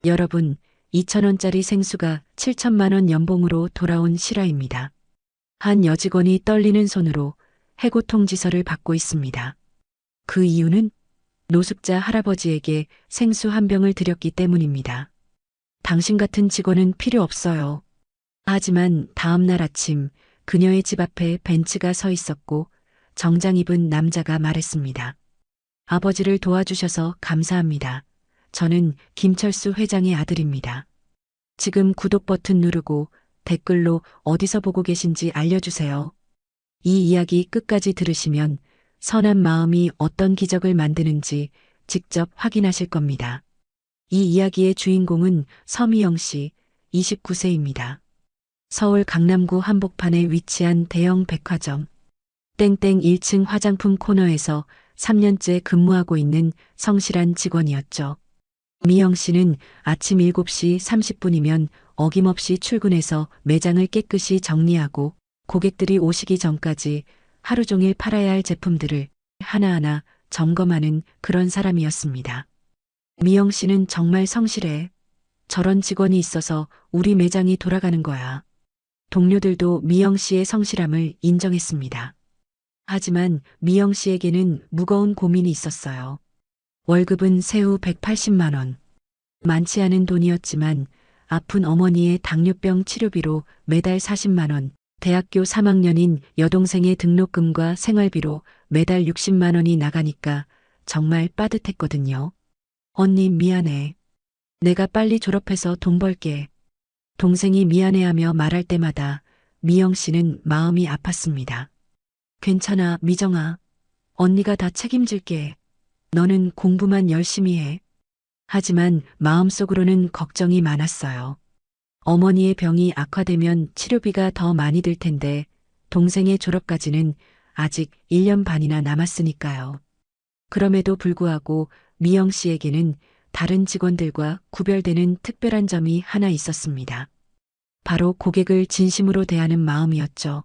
여러분, 2,000원짜리 생수가 7천만 원 연봉으로 돌아온 실화입니다. 한 여직원이 떨리는 손으로 해고 통지서를 받고 있습니다. 그 이유는 노숙자 할아버지에게 생수 한 병을 드렸기 때문입니다. 당신 같은 직원은 필요 없어요. 하지만 다음 날 아침 그녀의 집 앞에 벤츠가 서 있었고 정장 입은 남자가 말했습니다. 아버지를 도와주셔서 감사합니다. 저는 김철수 회장의 아들입니다. 지금 구독 버튼 누르고 댓글로 어디서 보고 계신지 알려주세요. 이 이야기 끝까지 들으시면 선한 마음이 어떤 기적을 만드는지 직접 확인하실 겁니다. 이 이야기의 주인공은 서미영 씨, 29세입니다. 서울 강남구 한복판에 위치한 대형 백화점 땡땡 1층 화장품 코너에서 3년째 근무하고 있는 성실한 직원이었죠. 미영 씨는 아침 7시 30분이면 어김없이 출근해서 매장을 깨끗이 정리하고 고객들이 오시기 전까지 하루 종일 팔아야 할 제품들을 하나하나 점검하는 그런 사람이었습니다. 미영 씨는 정말 성실해. 저런 직원이 있어서 우리 매장이 돌아가는 거야. 동료들도 미영 씨의 성실함을 인정했습니다. 하지만 미영 씨에게는 무거운 고민이 있었어요. 월급은 세후 180만 원. 많지 않은 돈이었지만 아픈 어머니의 당뇨병 치료비로 매달 40만 원, 대학교 3학년인 여동생의 등록금과 생활비로 매달 60만 원이 나가니까 정말 빠듯했거든요. 언니 미안해. 내가 빨리 졸업해서 돈 벌게. 동생이 미안해하며 말할 때마다 미영 씨는 마음이 아팠습니다. 괜찮아, 미정아. 언니가 다 책임질게. 너는 공부만 열심히 해. 하지만 마음속으로는 걱정이 많았어요. 어머니의 병이 악화되면 치료비가 더 많이 들 텐데 동생의 졸업까지는 아직 1년 반이나 남았으니까요. 그럼에도 불구하고 미영 씨에게는 다른 직원들과 구별되는 특별한 점이 하나 있었습니다. 바로 고객을 진심으로 대하는 마음이었죠.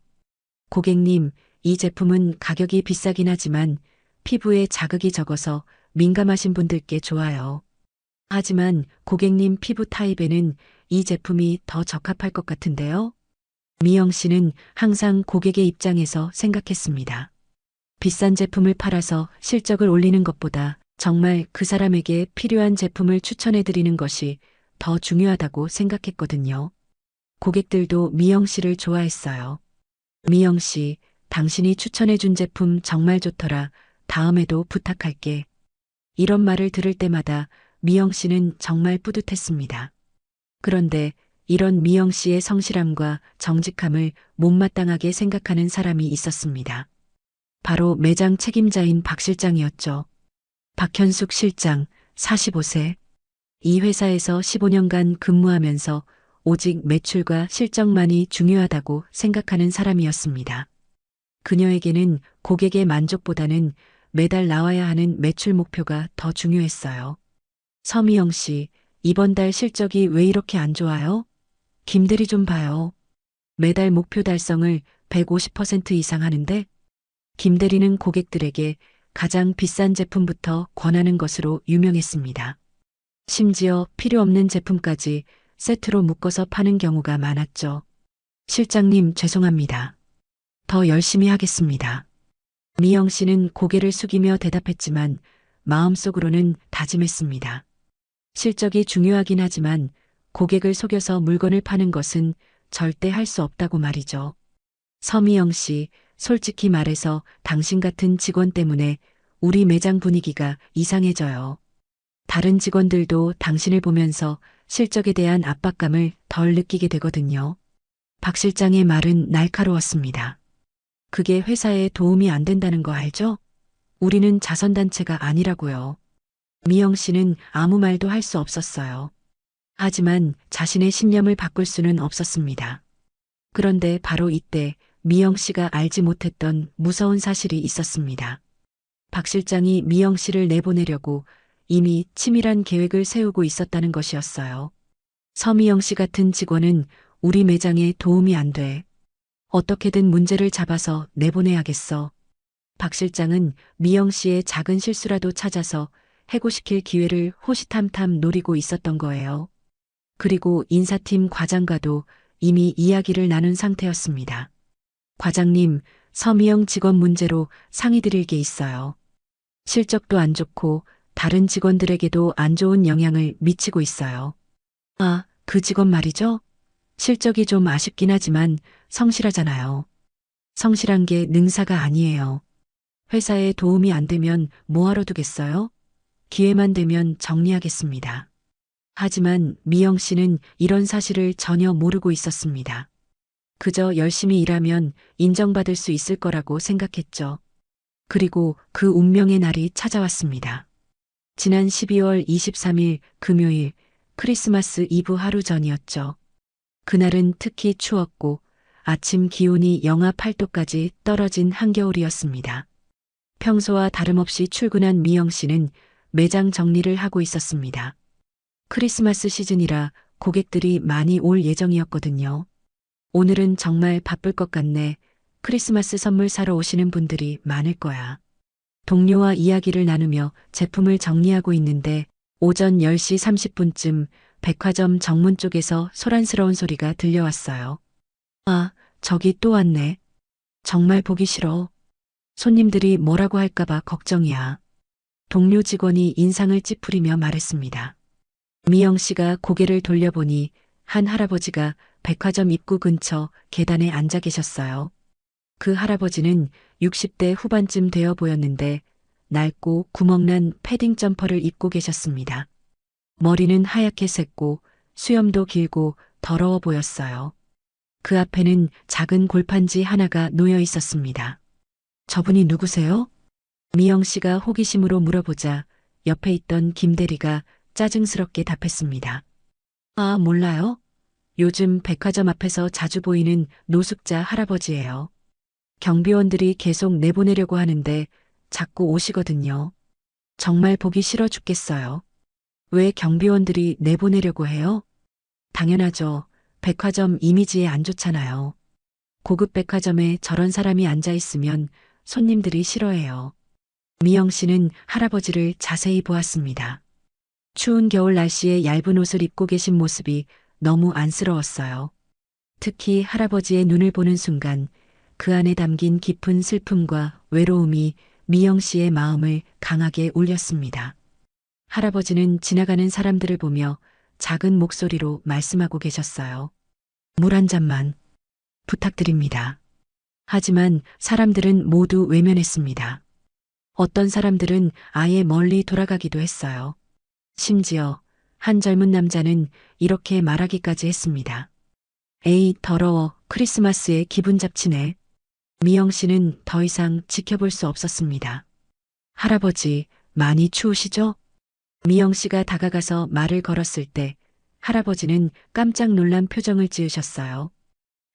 고객님, 이 제품은 가격이 비싸긴 하지만 피부에 자극이 적어서 민감하신 분들께 좋아요. 하지만 고객님 피부 타입에는 이 제품이 더 적합할 것 같은데요? 미영 씨는 항상 고객의 입장에서 생각했습니다. 비싼 제품을 팔아서 실적을 올리는 것보다 정말 그 사람에게 필요한 제품을 추천해 드리는 것이 더 중요하다고 생각했거든요. 고객들도 미영 씨를 좋아했어요. 미영 씨, 당신이 추천해 준 제품 정말 좋더라. 다음에도 부탁할게. 이런 말을 들을 때마다 미영 씨는 정말 뿌듯했습니다. 그런데 이런 미영 씨의 성실함과 정직함을 못마땅하게 생각하는 사람이 있었습니다. 바로 매장 책임자인 박 실장이었죠. 박현숙 실장, 45세. 이 회사에서 15년간 근무하면서 오직 매출과 실적만이 중요하다고 생각하는 사람이었습니다. 그녀에게는 고객의 만족보다는 매달 나와야 하는 매출 목표가 더 중요했어요. 서미영 씨, 이번 달 실적이 왜 이렇게 안 좋아요? 김대리 좀 봐요. 매달 목표 달성을 150% 이상 하는데 김대리는 고객들에게 가장 비싼 제품부터 권하는 것으로 유명했습니다. 심지어 필요 없는 제품까지 세트로 묶어서 파는 경우가 많았죠. 실장님, 죄송합니다. 더 열심히 하겠습니다. 미영 씨는 고개를 숙이며 대답했지만 마음속으로는 다짐했습니다. 실적이 중요하긴 하지만 고객을 속여서 물건을 파는 것은 절대 할 수 없다고 말이죠. 서미영 씨, 솔직히 말해서 당신 같은 직원 때문에 우리 매장 분위기가 이상해져요. 다른 직원들도 당신을 보면서 실적에 대한 압박감을 덜 느끼게 되거든요. 박 실장의 말은 날카로웠습니다. 그게 회사에 도움이 안 된다는 거 알죠? 우리는 자선단체가 아니라고요. 미영 씨는 아무 말도 할 수 없었어요. 하지만 자신의 신념을 바꿀 수는 없었습니다. 그런데 바로 이때 미영 씨가 알지 못했던 무서운 사실이 있었습니다. 박 실장이 미영 씨를 내보내려고 이미 치밀한 계획을 세우고 있었다는 것이었어요. 서미영 씨 같은 직원은 우리 매장에 도움이 안 돼. 어떻게든 문제를 잡아서 내보내야겠어. 박 실장은 미영 씨의 작은 실수라도 찾아서 해고시킬 기회를 호시탐탐 노리고 있었던 거예요. 그리고 인사팀 과장과도 이미 이야기를 나눈 상태였습니다. 과장님, 서미영 직원 문제로 상의 드릴 게 있어요. 실적도 안 좋고 다른 직원들에게도 안 좋은 영향을 미치고 있어요. 아, 그 직원 말이죠? 실적이 좀 아쉽긴 하지만 성실하잖아요. 성실한 게 능사가 아니에요. 회사에 도움이 안 되면 뭐하러 두겠어요? 기회만 되면 정리하겠습니다. 하지만 미영 씨는 이런 사실을 전혀 모르고 있었습니다. 그저 열심히 일하면 인정받을 수 있을 거라고 생각했죠. 그리고 그 운명의 날이 찾아왔습니다. 지난 12월 23일 금요일 크리스마스 이브 하루 전이었죠. 그날은 특히 추웠고 아침 기온이 영하 8도까지 떨어진 한겨울이었습니다. 평소와 다름없이 출근한 미영 씨는 매장 정리를 하고 있었습니다. 크리스마스 시즌이라 고객들이 많이 올 예정이었거든요. 오늘은 정말 바쁠 것 같네. 크리스마스 선물 사러 오시는 분들이 많을 거야. 동료와 이야기를 나누며 제품을 정리하고 있는데 오전 10시 30분쯤 백화점 정문 쪽에서 소란스러운 소리가 들려왔어요. 아, 저기 또 왔네. 정말 보기 싫어. 손님들이 뭐라고 할까봐 걱정이야. 동료 직원이 인상을 찌푸리며 말했습니다. 미영 씨가 고개를 돌려보니 한 할아버지가 백화점 입구 근처 계단에 앉아 계셨어요. 그 할아버지는 60대 후반쯤 되어 보였는데 낡고 구멍난 패딩 점퍼를 입고 계셨습니다. 머리는 하얗게 샜고 수염도 길고 더러워 보였어요. 그 앞에는 작은 골판지 하나가 놓여 있었습니다. 저분이 누구세요? 미영 씨가 호기심으로 물어보자 옆에 있던 김 대리가 짜증스럽게 답했습니다. 아, 몰라요? 요즘 백화점 앞에서 자주 보이는 노숙자 할아버지예요. 경비원들이 계속 내보내려고 하는데 자꾸 오시거든요. 정말 보기 싫어 죽겠어요. 왜 경비원들이 내보내려고 해요? 당연하죠. 백화점 이미지에 안 좋잖아요. 고급 백화점에 저런 사람이 앉아 있으면 손님들이 싫어해요. 미영 씨는 할아버지를 자세히 보았습니다. 추운 겨울 날씨에 얇은 옷을 입고 계신 모습이 너무 안쓰러웠어요. 특히 할아버지의 눈을 보는 순간 그 안에 담긴 깊은 슬픔과 외로움이 미영 씨의 마음을 강하게 울렸습니다. 할아버지는 지나가는 사람들을 보며 작은 목소리로 말씀하고 계셨어요. 물 한 잔만 부탁드립니다. 하지만 사람들은 모두 외면했습니다. 어떤 사람들은 아예 멀리 돌아가기도 했어요. 심지어 한 젊은 남자는 이렇게 말하기까지 했습니다. 에이, 더러워. 크리스마스에 기분 잡치네. 미영 씨는 더 이상 지켜볼 수 없었습니다. 할아버지, 많이 추우시죠? 미영 씨가 다가가서 말을 걸었을 때 할아버지는 깜짝 놀란 표정을 지으셨어요.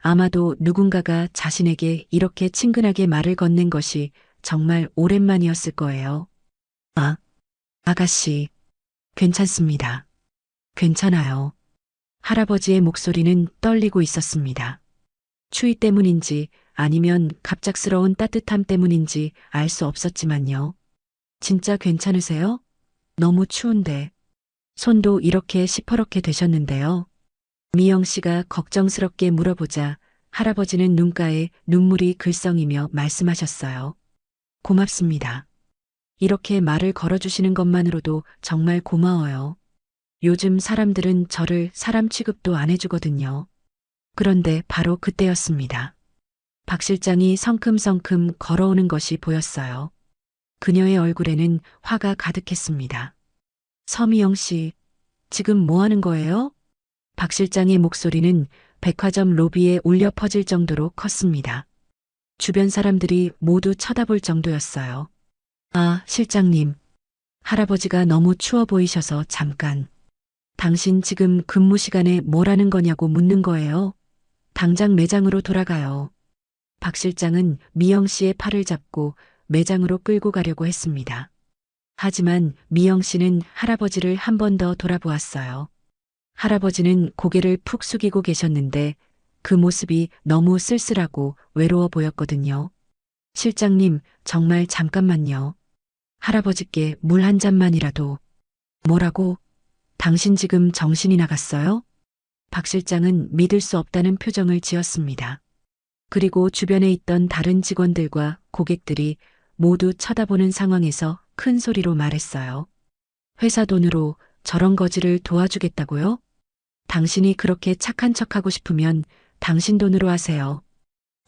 아마도 누군가가 자신에게 이렇게 친근하게 말을 건넨 것이 정말 오랜만이었을 거예요. 아, 아가씨, 괜찮습니다. 괜찮아요. 할아버지의 목소리는 떨리고 있었습니다. 추위 때문인지 아니면 갑작스러운 따뜻함 때문인지 알 수 없었지만요. 진짜 괜찮으세요? 너무 추운데. 손도 이렇게 시퍼렇게 되셨는데요. 미영 씨가 걱정스럽게 물어보자 할아버지는 눈가에 눈물이 글썽이며 말씀하셨어요. 고맙습니다. 이렇게 말을 걸어주시는 것만으로도 정말 고마워요. 요즘 사람들은 저를 사람 취급도 안 해주거든요. 그런데 바로 그때였습니다. 박 실장이 성큼성큼 걸어오는 것이 보였어요. 그녀의 얼굴에는 화가 가득했습니다. 서미영 씨, 지금 뭐 하는 거예요? 박 실장의 목소리는 백화점 로비에 울려 퍼질 정도로 컸습니다. 주변 사람들이 모두 쳐다볼 정도였어요. 아, 실장님. 할아버지가 너무 추워 보이셔서 잠깐. 당신 지금 근무 시간에 뭘 하는 거냐고 묻는 거예요. 당장 매장으로 돌아가요. 박 실장은 미영 씨의 팔을 잡고 매장으로 끌고 가려고 했습니다. 하지만 미영 씨는 할아버지를 한 번 더 돌아보았어요. 할아버지는 고개를 푹 숙이고 계셨는데 그 모습이 너무 쓸쓸하고 외로워 보였거든요. 실장님, 정말 잠깐만요. 할아버지께 물 한 잔만이라도. 뭐라고? 당신 지금 정신이 나갔어요? 박 실장은 믿을 수 없다는 표정을 지었습니다. 그리고 주변에 있던 다른 직원들과 고객들이 모두 쳐다보는 상황에서 큰 소리로 말했어요. 회사 돈으로 저런 거지를 도와주겠다고요? 당신이 그렇게 착한 척하고 싶으면 당신 돈으로 하세요.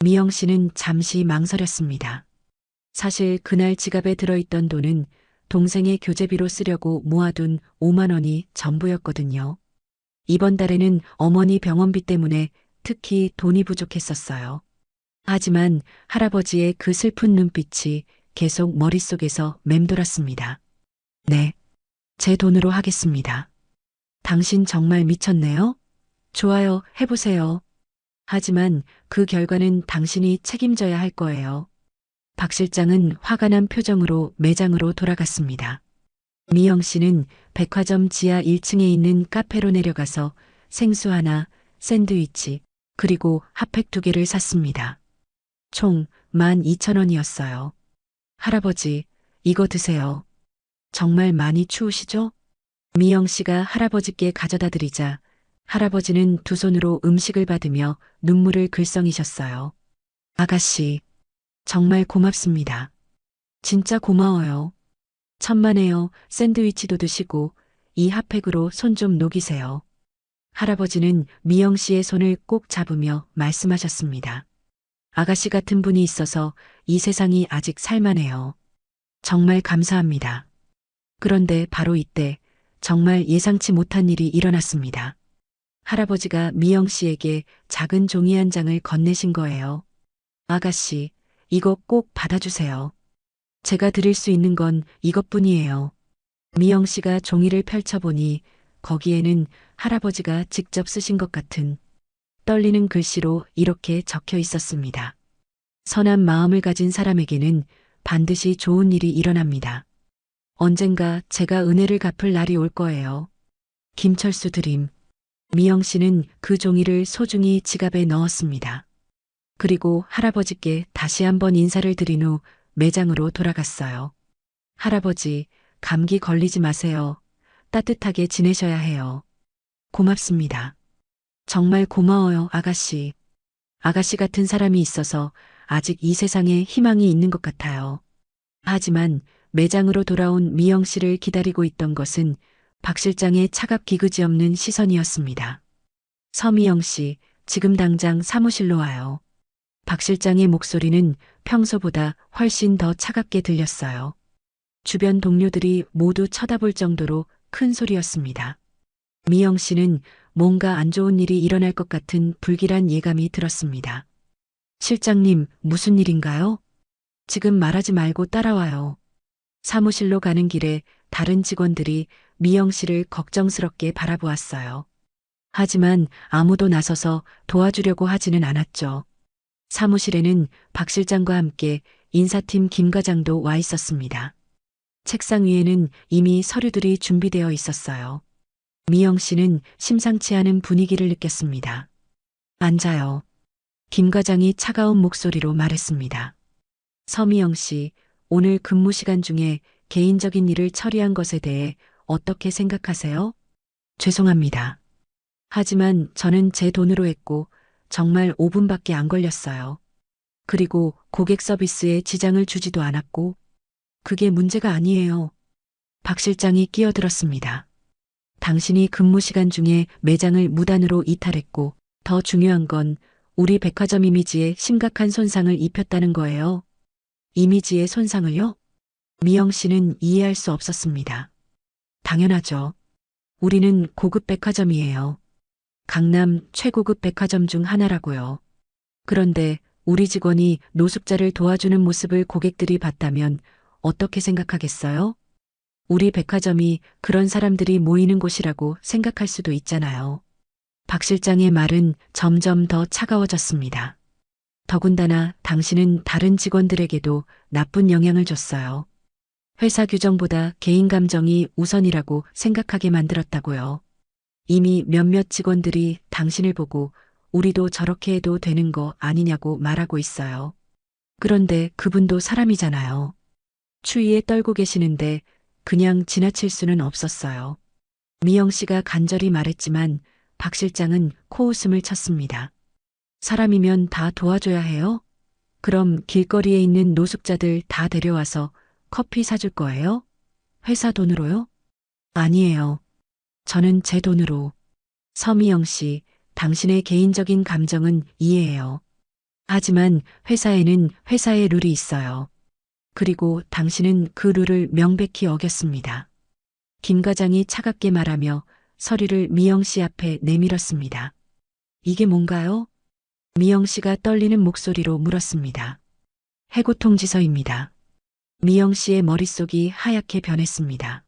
미영 씨는 잠시 망설였습니다. 사실 그날 지갑에 들어있던 돈은 동생의 교재비로 쓰려고 모아둔 5만 원이 전부였거든요. 이번 달에는 어머니 병원비 때문에 특히 돈이 부족했었어요. 하지만 할아버지의 그 슬픈 눈빛이 계속 머릿속에서 맴돌았습니다. 네, 제 돈으로 하겠습니다. 당신 정말 미쳤네요? 좋아요, 해보세요. 하지만 그 결과는 당신이 책임져야 할 거예요. 박 실장은 화가 난 표정으로 매장으로 돌아갔습니다. 미영 씨는 백화점 지하 1층에 있는 카페로 내려가서 생수 하나, 샌드위치, 그리고 핫팩 2개를 샀습니다. 총 12,000원이었어요. 할아버지, 이거 드세요. 정말 많이 추우시죠? 미영 씨가 할아버지께 가져다 드리자 할아버지는 두 손으로 음식을 받으며 눈물을 글썽이셨어요. 아가씨, 정말 고맙습니다. 진짜 고마워요. 천만에요. 샌드위치도 드시고 이 핫팩으로 손 좀 녹이세요. 할아버지는 미영 씨의 손을 꼭 잡으며 말씀하셨습니다. 아가씨 같은 분이 있어서 이 세상이 아직 살만해요. 정말 감사합니다. 그런데 바로 이때 정말 예상치 못한 일이 일어났습니다. 할아버지가 미영 씨에게 작은 종이 한 장을 건네신 거예요. 아가씨, 이거 꼭 받아주세요. 제가 드릴 수 있는 건 이것뿐이에요. 미영 씨가 종이를 펼쳐보니 거기에는 할아버지가 직접 쓰신 것 같은 떨리는 글씨로 이렇게 적혀 있었습니다. 선한 마음을 가진 사람에게는 반드시 좋은 일이 일어납니다. 언젠가 제가 은혜를 갚을 날이 올 거예요. 김철수 드림. 미영 씨는 그 종이를 소중히 지갑에 넣었습니다. 그리고 할아버지께 다시 한번 인사를 드린 후 매장으로 돌아갔어요. 할아버지, 감기 걸리지 마세요. 따뜻하게 지내셔야 해요. 고맙습니다. 정말 고마워요, 아가씨. 아가씨 같은 사람이 있어서 아직 이 세상에 희망이 있는 것 같아요. 하지만 매장으로 돌아온 미영 씨를 기다리고 있던 것은 박 실장의 차갑기 그지없는 시선이었습니다. 서미영 씨, 지금 당장 사무실로 와요. 박 실장의 목소리는 평소보다 훨씬 더 차갑게 들렸어요. 주변 동료들이 모두 쳐다볼 정도로 큰 소리였습니다. 미영 씨는 뭔가 안 좋은 일이 일어날 것 같은 불길한 예감이 들었습니다. 실장님, 무슨 일인가요? 지금 말하지 말고 따라와요. 사무실로 가는 길에 다른 직원들이 미영 씨를 걱정스럽게 바라보았어요. 하지만 아무도 나서서 도와주려고 하지는 않았죠. 사무실에는 박 실장과 함께 인사팀 김 과장도 와 있었습니다. 책상 위에는 이미 서류들이 준비되어 있었어요. 미영 씨는 심상치 않은 분위기를 느꼈습니다. 앉아요. 김 과장이 차가운 목소리로 말했습니다. 서미영 씨, 오늘 근무 시간 중에 개인적인 일을 처리한 것에 대해 어떻게 생각하세요? 죄송합니다. 하지만 저는 제 돈으로 했고 정말 5분밖에 안 걸렸어요. 그리고 고객 서비스에 지장을 주지도 않았고 그게 문제가 아니에요. 박 실장이 끼어들었습니다. 당신이 근무 시간 중에 매장을 무단으로 이탈했고 더 중요한 건 우리 백화점 이미지에 심각한 손상을 입혔다는 거예요. 이미지의 손상을요? 미영 씨는 이해할 수 없었습니다. 당연하죠. 우리는 고급 백화점이에요. 강남 최고급 백화점 중 하나라고요. 그런데 우리 직원이 노숙자를 도와주는 모습을 고객들이 봤다면 어떻게 생각하겠어요? 우리 백화점이 그런 사람들이 모이는 곳이라고 생각할 수도 있잖아요. 박 실장의 말은 점점 더 차가워졌습니다. 더군다나 당신은 다른 직원들에게도 나쁜 영향을 줬어요. 회사 규정보다 개인 감정이 우선이라고 생각하게 만들었다고요. 이미 몇몇 직원들이 당신을 보고 우리도 저렇게 해도 되는 거 아니냐고 말하고 있어요. 그런데 그분도 사람이잖아요. 추위에 떨고 계시는데 그냥 지나칠 수는 없었어요. 미영 씨가 간절히 말했지만 박 실장은 코웃음을 쳤습니다. 사람이면 다 도와줘야 해요? 그럼 길거리에 있는 노숙자들 다 데려와서 커피 사줄 거예요? 회사 돈으로요? 아니에요. 저는 제 돈으로. 서미영 씨, 당신의 개인적인 감정은 이해해요. 하지만 회사에는 회사의 룰이 있어요. 그리고 당신은 그 룰을 명백히 어겼습니다. 김 과장이 차갑게 말하며 서류를 미영 씨 앞에 내밀었습니다. 이게 뭔가요? 미영 씨가 떨리는 목소리로 물었습니다. 해고 통지서입니다. 미영 씨의 머릿속이 하얗게 변했습니다.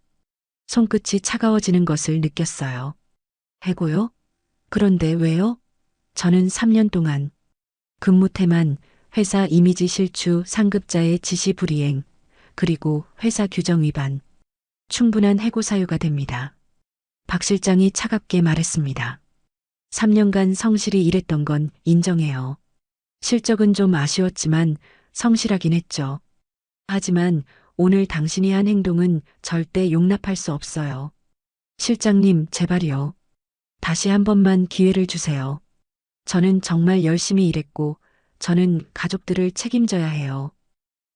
손끝이 차가워지는 것을 느꼈어요. 해고요? 그런데 왜요? 저는 3년 동안 근무태만, 회사 이미지 실추 상급자의 지시 불이행, 그리고 회사 규정 위반, 충분한 해고 사유가 됩니다. 박 실장이 차갑게 말했습니다. 3년간 성실히 일했던 건 인정해요. 실적은 좀 아쉬웠지만 성실하긴 했죠. 하지만 오늘 당신이 한 행동은 절대 용납할 수 없어요. 실장님, 제발요. 다시 한 번만 기회를 주세요. 저는 정말 열심히 일했고, 저는 가족들을 책임져야 해요.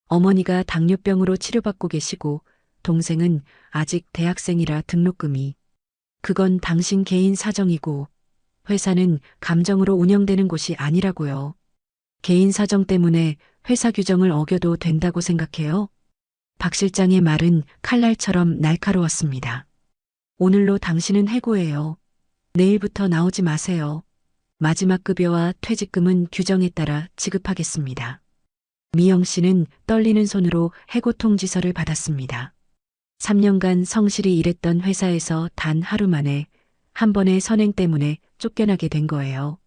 어머니가 당뇨병으로 치료받고 계시고, 동생은 아직 대학생이라 등록금이. 그건 당신 개인 사정이고, 회사는 감정으로 운영되는 곳이 아니라고요. 개인 사정 때문에 회사 규정을 어겨도 된다고 생각해요? 박 실장의 말은 칼날처럼 날카로웠습니다. 오늘로 당신은 해고예요. 내일부터 나오지 마세요. 마지막 급여와 퇴직금은 규정에 따라 지급하겠습니다. 미영 씨는 떨리는 손으로 해고 통지서를 받았습니다. 3년간 성실히 일했던 회사에서 단 하루 만에 한 번의 선행 때문에 쫓겨나게 된 거예요.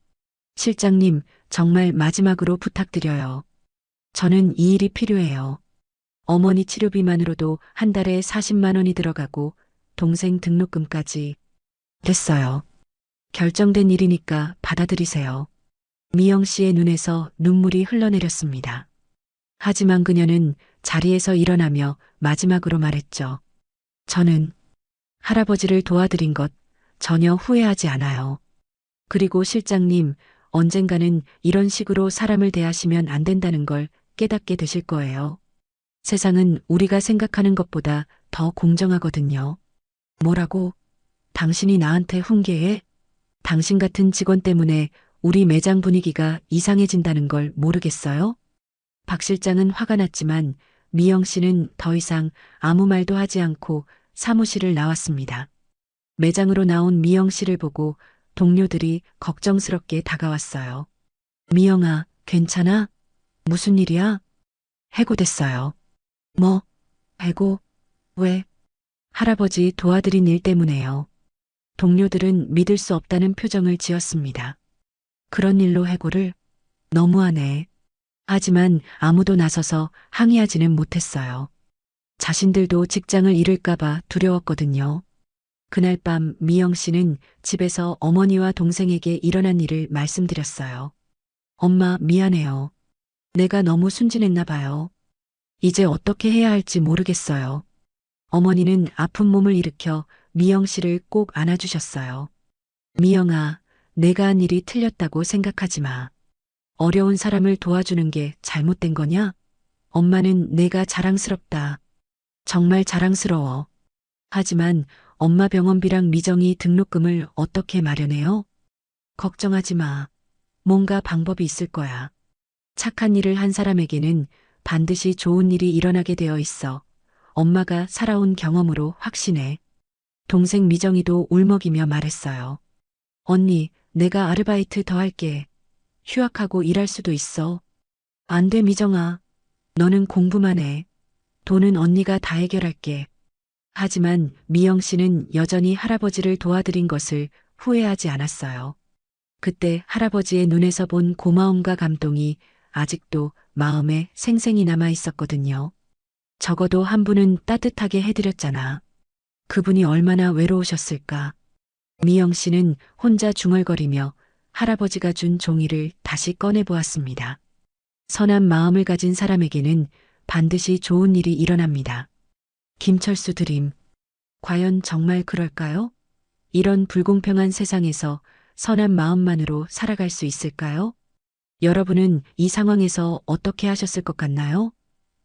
실장님, 정말 마지막으로 부탁드려요. 저는 이 일이 필요해요. 어머니 치료비만으로도 한 달에 40만 원이 들어가고 동생 등록금까지. 됐어요. 결정된 일이니까 받아들이세요. 미영 씨의 눈에서 눈물이 흘러내렸습니다. 하지만 그녀는 자리에서 일어나며 마지막으로 말했죠. 저는 할아버지를 도와드린 것 전혀 후회하지 않아요. 그리고 실장님, 언젠가는 이런 식으로 사람을 대하시면 안 된다는 걸 깨닫게 되실 거예요. 세상은 우리가 생각하는 것보다 더 공정하거든요. 뭐라고? 당신이 나한테 훈계해? 당신 같은 직원 때문에 우리 매장 분위기가 이상해진다는 걸 모르겠어요? 박 실장은 화가 났지만 미영 씨는 더 이상 아무 말도 하지 않고 사무실을 나왔습니다. 매장으로 나온 미영 씨를 보고 동료들이 걱정스럽게 다가왔어요. 미영아, 괜찮아? 무슨 일이야? 해고됐어요. 뭐? 해고? 왜? 할아버지 도와드린 일 때문에요. 동료들은 믿을 수 없다는 표정을 지었습니다. 그런 일로 해고를? 너무하네. 하지만 아무도 나서서 항의하지는 못했어요. 자신들도 직장을 잃을까봐 두려웠거든요. 그날 밤 미영 씨는 집에서 어머니와 동생에게 일어난 일을 말씀드렸어요. 엄마, 미안해요. 내가 너무 순진했나 봐요. 이제 어떻게 해야 할지 모르겠어요. 어머니는 아픈 몸을 일으켜 미영 씨를 꼭 안아주셨어요. 미영아, 내가 한 일이 틀렸다고 생각하지 마. 어려운 사람을 도와주는 게 잘못된 거냐? 엄마는 내가 자랑스럽다. 정말 자랑스러워. 하지만 엄마 병원비랑 미정이 등록금을 어떻게 마련해요? 걱정하지 마. 뭔가 방법이 있을 거야. 착한 일을 한 사람에게는 반드시 좋은 일이 일어나게 되어 있어. 엄마가 살아온 경험으로 확신해. 동생 미정이도 울먹이며 말했어요. 언니, 내가 아르바이트 더 할게. 휴학하고 일할 수도 있어. 안 돼, 미정아. 너는 공부만 해. 돈은 언니가 다 해결할게. 하지만 미영 씨는 여전히 할아버지를 도와드린 것을 후회하지 않았어요. 그때 할아버지의 눈에서 본 고마움과 감동이 아직도 마음에 생생히 남아 있었거든요. 적어도 한 분은 따뜻하게 해드렸잖아. 그분이 얼마나 외로우셨을까. 미영 씨는 혼자 중얼거리며 할아버지가 준 종이를 다시 꺼내보았습니다. 선한 마음을 가진 사람에게는 반드시 좋은 일이 일어납니다. 김철수 드림. 과연 정말 그럴까요? 이런 불공평한 세상에서 선한 마음만으로 살아갈 수 있을까요? 여러분은 이 상황에서 어떻게 하셨을 것 같나요?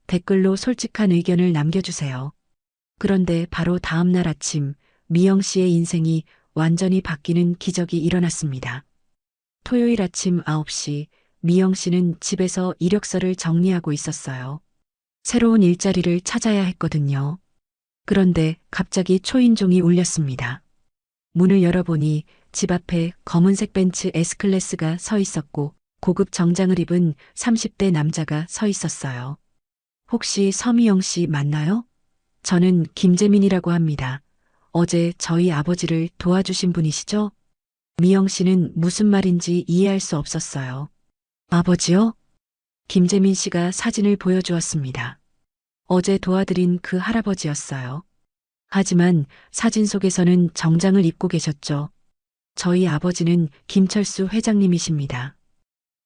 댓글로 솔직한 의견을 남겨주세요. 그런데 바로 다음 날 아침, 미영 씨의 인생이 완전히 바뀌는 기적이 일어났습니다. 토요일 아침 9시, 미영 씨는 집에서 이력서를 정리하고 있었어요. 새로운 일자리를 찾아야 했거든요. 그런데 갑자기 초인종이 울렸습니다. 문을 열어보니 집 앞에 검은색 벤츠 S클래스가 서 있었고 고급 정장을 입은 30대 남자가 서 있었어요. 혹시 서미영 씨 맞나요? 저는 김재민이라고 합니다. 어제 저희 아버지를 도와주신 분이시죠? 미영 씨는 무슨 말인지 이해할 수 없었어요. 아버지요? 김재민 씨가 사진을 보여주었습니다. 어제 도와드린 그 할아버지였어요. 하지만 사진 속에서는 정장을 입고 계셨죠. 저희 아버지는 김철수 회장님이십니다.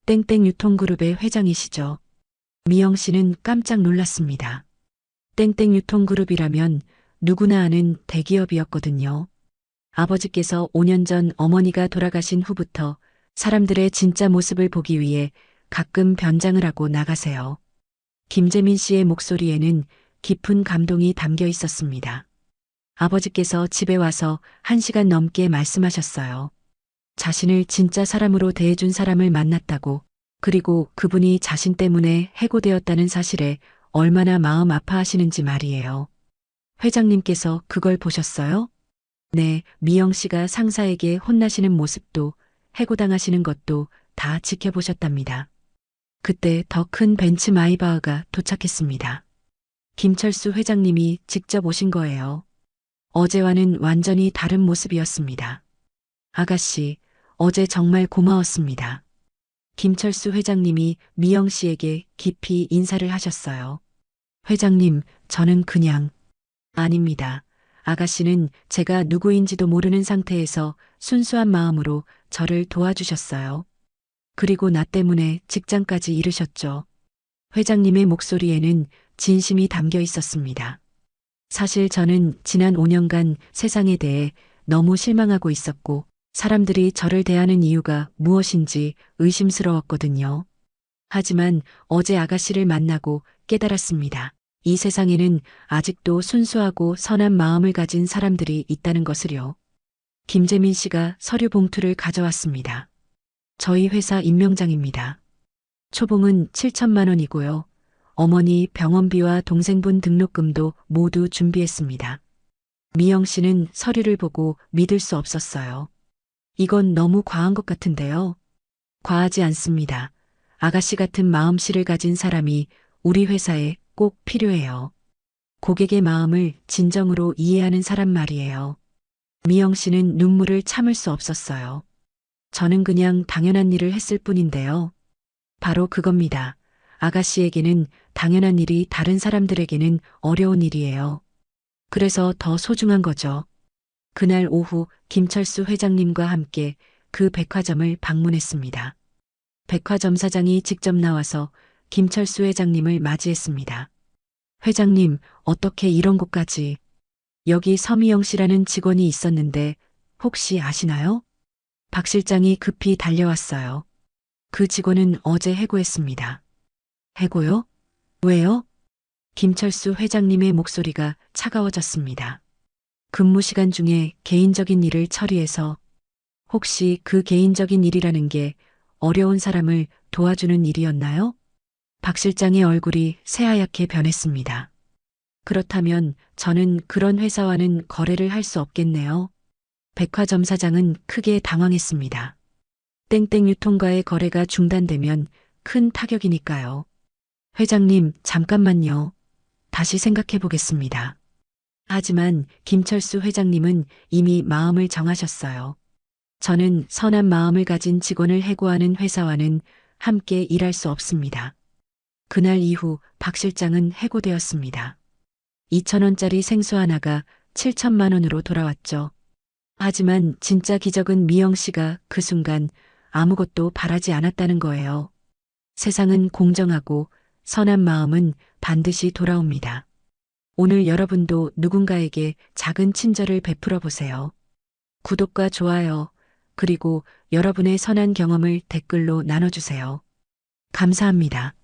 땡땡 유통그룹의 회장이시죠. 미영 씨는 깜짝 놀랐습니다. 땡땡 유통그룹이라면 누구나 아는 대기업이었거든요. 아버지께서 5년 전 어머니가 돌아가신 후부터 사람들의 진짜 모습을 보기 위해 가끔 변장을 하고 나가세요. 김재민 씨의 목소리에는 깊은 감동이 담겨 있었습니다. 아버지께서 집에 와서 1시간 넘게 말씀하셨어요. 자신을 진짜 사람으로 대해준 사람을 만났다고, 그리고 그분이 자신 때문에 해고되었다는 사실에 얼마나 마음 아파하시는지 말이에요. 회장님께서 그걸 보셨어요? 네, 미영 씨가 상사에게 혼나시는 모습도 해고당하시는 것도 다 지켜보셨답니다. 그때 더 큰 벤츠 마이바흐가 도착했습니다. 김철수 회장님이 직접 오신 거예요. 어제와는 완전히 다른 모습이었습니다. 아가씨, 어제 정말 고마웠습니다. 김철수 회장님이 미영 씨에게 깊이 인사를 하셨어요. 회장님, 저는 그냥... 아닙니다. 아가씨는 제가 누구인지도 모르는 상태에서 순수한 마음으로 저를 도와주셨어요. 그리고 나 때문에 직장까지 잃으셨죠. 회장님의 목소리에는 진심이 담겨 있었습니다. 사실 저는 지난 5년간 세상에 대해 너무 실망하고 있었고 사람들이 저를 대하는 이유가 무엇인지 의심스러웠거든요. 하지만 어제 아가씨를 만나고 깨달았습니다. 이 세상에는 아직도 순수하고 선한 마음을 가진 사람들이 있다는 것을요. 김재민 씨가 서류 봉투를 가져왔습니다. 저희 회사 임명장입니다. 초봉은 7천만 원이고요. 어머니 병원비와 동생분 등록금도 모두 준비했습니다. 미영 씨는 서류를 보고 믿을 수 없었어요. 이건 너무 과한 것 같은데요. 과하지 않습니다. 아가씨 같은 마음씨를 가진 사람이 우리 회사에 꼭 필요해요. 고객의 마음을 진정으로 이해하는 사람 말이에요. 미영 씨는 눈물을 참을 수 없었어요. 저는 그냥 당연한 일을 했을 뿐인데요. 바로 그겁니다. 아가씨에게는 당연한 일이 다른 사람들에게는 어려운 일이에요. 그래서 더 소중한 거죠. 그날 오후 김철수 회장님과 함께 그 백화점을 방문했습니다. 백화점 사장이 직접 나와서 김철수 회장님을 맞이했습니다. 회장님, 어떻게 이런 곳까지? 여기 서미영 씨라는 직원이 있었는데 혹시 아시나요? 박 실장이 급히 달려왔어요. 그 직원은 어제 해고했습니다. 해고요? 왜요? 김철수 회장님의 목소리가 차가워졌습니다. 근무 시간 중에 개인적인 일을 처리해서 혹시 그 개인적인 일이라는 게 어려운 사람을 도와주는 일이었나요? 박 실장의 얼굴이 새하얗게 변했습니다. 그렇다면 저는 그런 회사와는 거래를 할 수 없겠네요. 백화점 사장은 크게 당황했습니다. 땡땡 유통과의 거래가 중단되면 큰 타격이니까요. 회장님, 잠깐만요. 다시 생각해 보겠습니다. 하지만 김철수 회장님은 이미 마음을 정하셨어요. 저는 선한 마음을 가진 직원을 해고하는 회사와는 함께 일할 수 없습니다. 그날 이후 박 실장은 해고되었습니다. 2,000원짜리 생수 하나가 7천만 원으로 돌아왔죠. 하지만 진짜 기적은 미영 씨가 그 순간 아무것도 바라지 않았다는 거예요. 세상은 공정하고 선한 마음은 반드시 돌아옵니다. 오늘 여러분도 누군가에게 작은 친절을 베풀어 보세요. 구독과 좋아요, 그리고 여러분의 선한 경험을 댓글로 나눠주세요. 감사합니다.